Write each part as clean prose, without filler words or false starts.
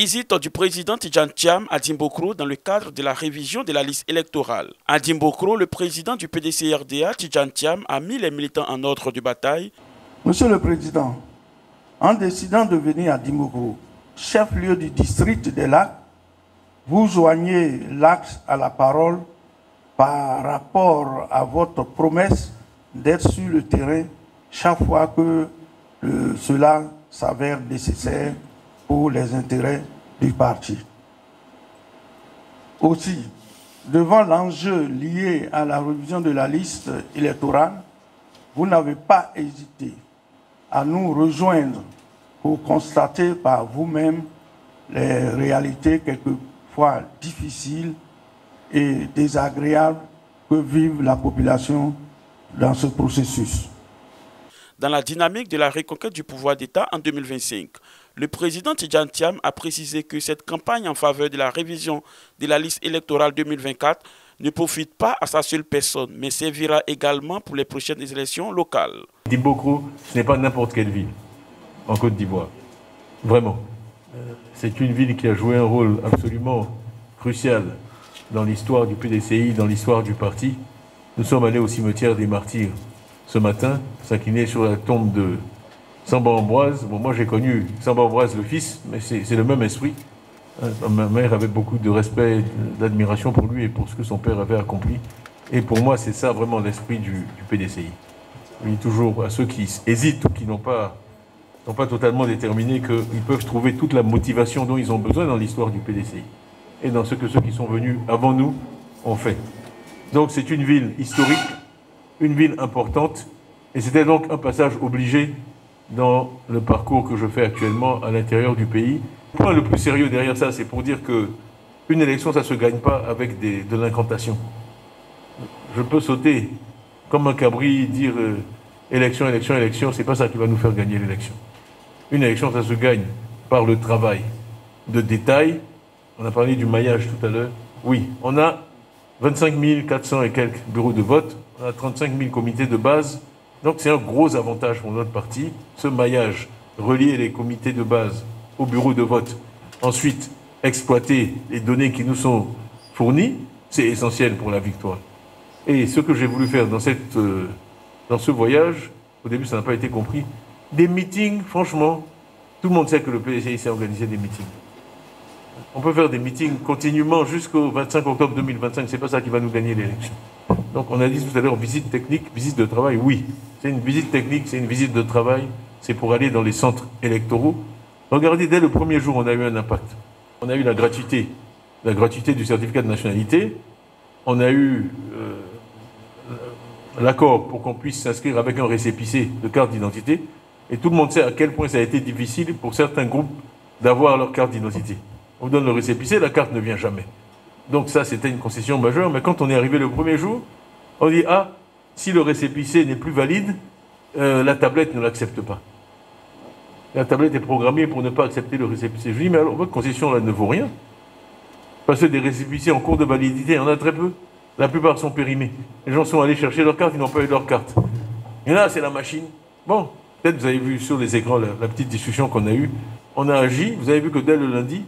Visite du président Tidjane Thiam à Dimbokro dans le cadre de la révision de la liste électorale. À Dimbokro, le président du PDC-RDA, Tidjane Thiam, a mis les militants en ordre de bataille. Monsieur le Président, en décidant de venir à Dimbokro, chef-lieu du district des Lacs, vous joignez l'acte à la parole par rapport à votre promesse d'être sur le terrain chaque fois que cela s'avère nécessaire pour les intérêts du parti. Aussi, devant l'enjeu lié à la révision de la liste électorale, vous n'avez pas hésité à nous rejoindre pour constater par vous-même les réalités quelquefois difficiles et désagréables que vive la population dans ce processus. Dans la dynamique de la reconquête du pouvoir d'État en 2025, le président Tidjane Thiam a précisé que cette campagne en faveur de la révision de la liste électorale 2024 ne profite pas à sa seule personne, mais servira également pour les prochaines élections locales. Dimbokro, ce n'est pas n'importe quelle ville en Côte d'Ivoire. Vraiment. C'est une ville qui a joué un rôle absolument crucial dans l'histoire du PDCI, dans l'histoire du parti. Nous sommes allés au cimetière des martyrs ce matin, s'incliner sur la tombe de Samba Ambroise. Bon, moi j'ai connu Samba Ambroise le fils, mais c'est le même esprit. Ma mère avait beaucoup de respect, d'admiration pour lui et pour ce que son père avait accompli. Et pour moi, c'est ça vraiment l'esprit du PDCI. Je dis toujours à ceux qui hésitent ou qui n'ont pas totalement déterminé qu'ils peuvent trouver toute la motivation dont ils ont besoin dans l'histoire du PDCI et dans ce que ceux qui sont venus avant nous ont fait. Donc c'est une ville historique, une ville importante, et c'était donc un passage obligé dans le parcours que je fais actuellement à l'intérieur du pays. Le point le plus sérieux derrière ça, c'est pour dire qu'une élection, ça ne se gagne pas avec de l'incantation. Je peux sauter comme un cabri, dire élection, élection, élection, c'est pas ça qui va nous faire gagner l'élection. Une élection, ça se gagne par le travail de détail. On a parlé du maillage tout à l'heure. Oui, on a 25 400 et quelques bureaux de vote, on a 35 000 comités de base. Donc c'est un gros avantage pour notre parti, ce maillage, relier les comités de base aux bureaux de vote. Ensuite, exploiter les données qui nous sont fournies, c'est essentiel pour la victoire. Et ce que j'ai voulu faire dans ce voyage, au début ça n'a pas été compris, des meetings, franchement, tout le monde sait que le PDCI sait organiser des meetings. On peut faire des meetings continuellement jusqu'au 25 octobre 2025, c'est pas ça qui va nous gagner l'élection. Donc on a dit tout à l'heure, visite technique, visite de travail, oui. C'est une visite technique, c'est une visite de travail, c'est pour aller dans les centres électoraux. Regardez, dès le premier jour, on a eu un impact. On a eu la gratuité du certificat de nationalité, on a eu l'accord pour qu'on puisse s'inscrire avec un récépissé de carte d'identité, et tout le monde sait à quel point ça a été difficile pour certains groupes d'avoir leur carte d'identité. On vous donne le récépissé, la carte ne vient jamais. Donc ça, c'était une concession majeure, mais quand on est arrivé le premier jour, on dit « Ah, si le récépissé n'est plus valide, la tablette ne l'accepte pas. » La tablette est programmée pour ne pas accepter le récépissé. Je dis « Mais alors, votre concession là ne vaut rien. Parce que des récépissés en cours de validité, il y en a très peu. La plupart sont périmés. Les gens sont allés chercher leur carte, ils n'ont pas eu leur carte. Et là, c'est la machine. Bon, peut-être vous avez vu sur les écrans la petite discussion qu'on a eue. On a agi, vous avez vu que dès le lundi,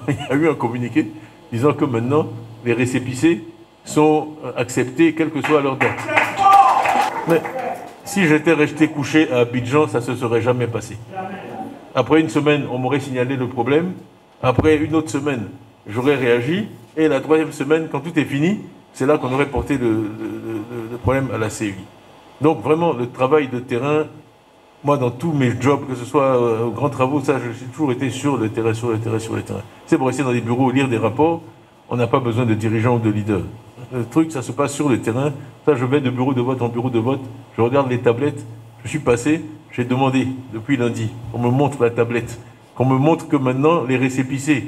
il y a eu un communiqué disant que maintenant, les récépissés sont acceptés, quelle que soit leur date. Mais si j'étais resté couché à Abidjan, ça ne se serait jamais passé. Après une semaine, on m'aurait signalé le problème. Après une autre semaine, j'aurais réagi. Et la troisième semaine, quand tout est fini, c'est là qu'on aurait porté le problème à la CEI. Donc vraiment, le travail de terrain, moi, dans tous mes jobs, que ce soit aux grands travaux, ça, j'ai toujours été sur le terrain, sur le terrain, sur le terrain. C'est pour rester dans des bureaux, lire des rapports, on n'a pas besoin de dirigeants ou de leaders. Le truc, ça se passe sur le terrain. Ça, je vais de bureau de vote en bureau de vote, je regarde les tablettes, je suis passé, j'ai demandé depuis lundi qu'on me montre la tablette, qu'on me montre que maintenant, les récépissés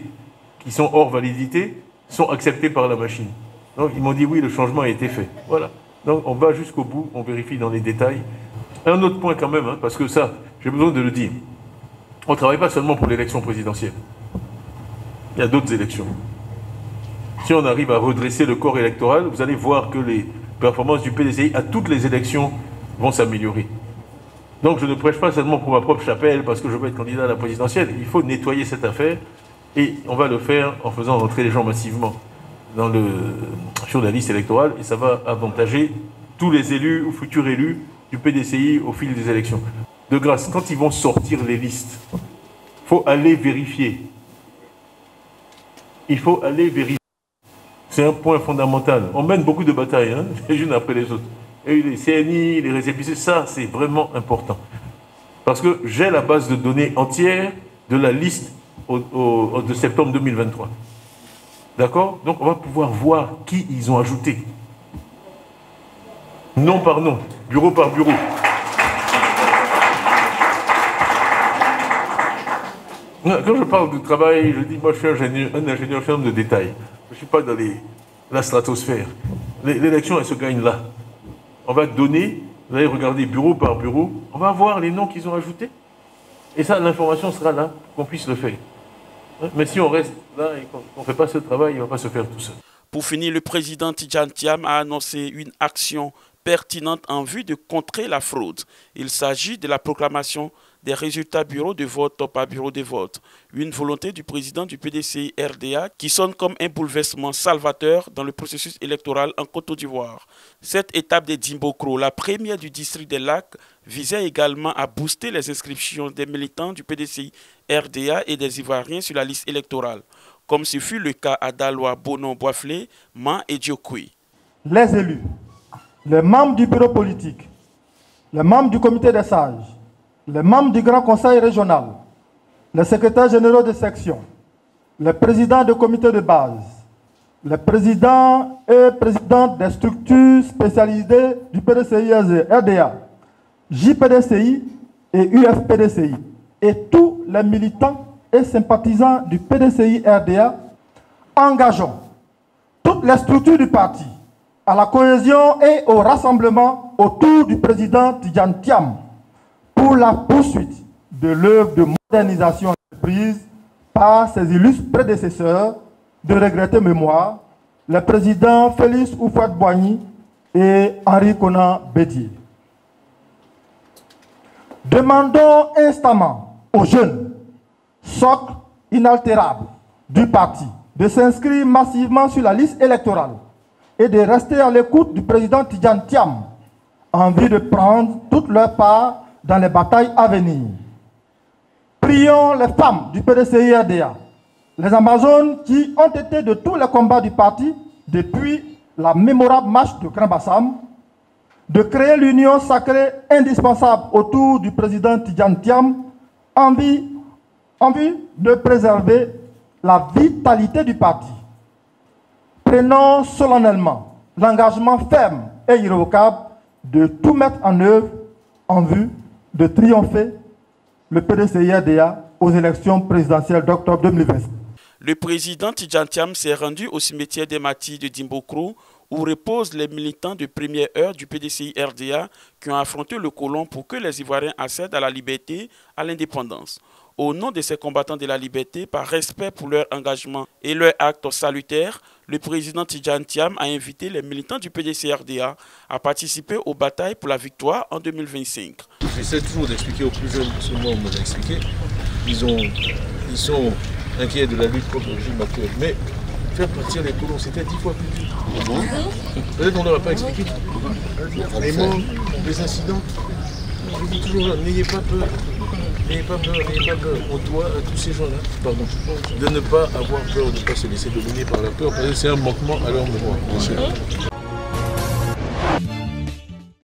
qui sont hors validité sont acceptés par la machine. Donc, ils m'ont dit oui, le changement a été fait. Voilà. Donc, on va jusqu'au bout, on vérifie dans les détails. Un autre point quand même, hein, parce que ça, j'ai besoin de le dire. On ne travaille pas seulement pour l'élection présidentielle. Il y a d'autres élections. Si on arrive à redresser le corps électoral, vous allez voir que les performances du PDCI à toutes les élections vont s'améliorer. Donc je ne prêche pas seulement pour ma propre chapelle parce que je veux être candidat à la présidentielle. Il faut nettoyer cette affaire Et on va le faire en faisant rentrer les gens massivement sur la liste électorale, et ça va avantager tous les élus ou futurs élus du PDCI au fil des élections. De grâce, quand ils vont sortir les listes, il faut aller vérifier. Il faut aller vérifier. C'est un point fondamental. On mène beaucoup de batailles, hein, les unes après les autres. Et les CNI, les récépissés, ça c'est vraiment important. Parce que j'ai la base de données entière de la liste de septembre 2023. D'accord? Donc on va pouvoir voir qui ils ont ajouté. Nom par nom, bureau par bureau. Quand je parle du travail, je dis, moi je suis un ingénieur ferme de détail. Je ne suis pas dans la stratosphère. L'élection, elle se gagne là. On va donner, vous allez regarder bureau par bureau, on va voir les noms qu'ils ont ajoutés. Et ça, l'information sera là pour qu'on puisse le faire. Mais si on reste là et qu'on ne fait pas ce travail, il ne va pas se faire tout seul. Pour finir, le président Tidjane Thiam a annoncé une action pertinente en vue de contrer la fraude. Il s'agit de la proclamation des résultats bureau de vote par bureau de vote. Une volonté du président du PDCI RDA qui sonne comme un bouleversement salvateur dans le processus électoral en Côte d'Ivoire. Cette étape de Dimbokro, la première du district des Lacs, visait également à booster les inscriptions des militants du PDCI RDA et des Ivoiriens sur la liste électorale, comme ce fut le cas à Daloa, Bonon, Boisflé, Man et Diokoui. Les élus, les membres du bureau politique, les membres du comité des sages, les membres du Grand Conseil régional, les secrétaires généraux de section, les présidents de comité de base, les présidents et présidentes des structures spécialisées du PDCI RDA, JPDCI et UFPDCI, et tous les militants et sympathisants du PDCI RDA, engageons toutes les structures du parti à la cohésion et au rassemblement autour du président Tidjane Thiam pour la poursuite de l'œuvre de modernisation entreprise par ses illustres prédécesseurs de regrettée mémoire, les présidents Félix Houphouët-Boigny et Henri Konan Bédié. Demandons instamment aux jeunes, socle inaltérable du parti, de s'inscrire massivement sur la liste électorale et de rester à l'écoute du président Tidjane Thiam en vue de prendre toute leur part dans les batailles à venir. Prions les femmes du PDCI RDA, les Amazones qui ont été de tous les combats du parti depuis la mémorable marche de Grand Bassam, de créer l'union sacrée indispensable autour du président Tidjane Thiam en vue de préserver la vitalité du parti. Prenons solennellement l'engagement ferme et irrévocable de tout mettre en œuvre en vue de triompher le PDCI RDA aux élections présidentielles d'octobre 2020. Le président Tidjane Thiam s'est rendu au cimetière des Matis de Dimbokro où reposent les militants de première heure du PDCI RDA qui ont affronté le colon pour que les Ivoiriens accèdent à la liberté, à l'indépendance. Au nom de ces combattants de la liberté, par respect pour leur engagement et leur acte salutaire, le président Tidjane Thiam a invité les militants du PDCI RDA à participer aux batailles pour la victoire en 2025. J'essaie toujours d'expliquer aux plus jeunes, parce que moi on m'a expliqué, ils sont inquiets de la lutte contre le régime actuel. Mais faire partir les colons, c'était 10 fois plus dur. Peut-être qu'on ne leur a pas expliqué. Les mots, les incidents, je dis toujours, n'ayez pas peur. N'ayez pas peur, n'ayez pas peur. On doit à tous ces gens-là, de ne pas avoir peur, de ne pas se laisser dominer par la peur, parce que c'est un manquement à leur mémoire.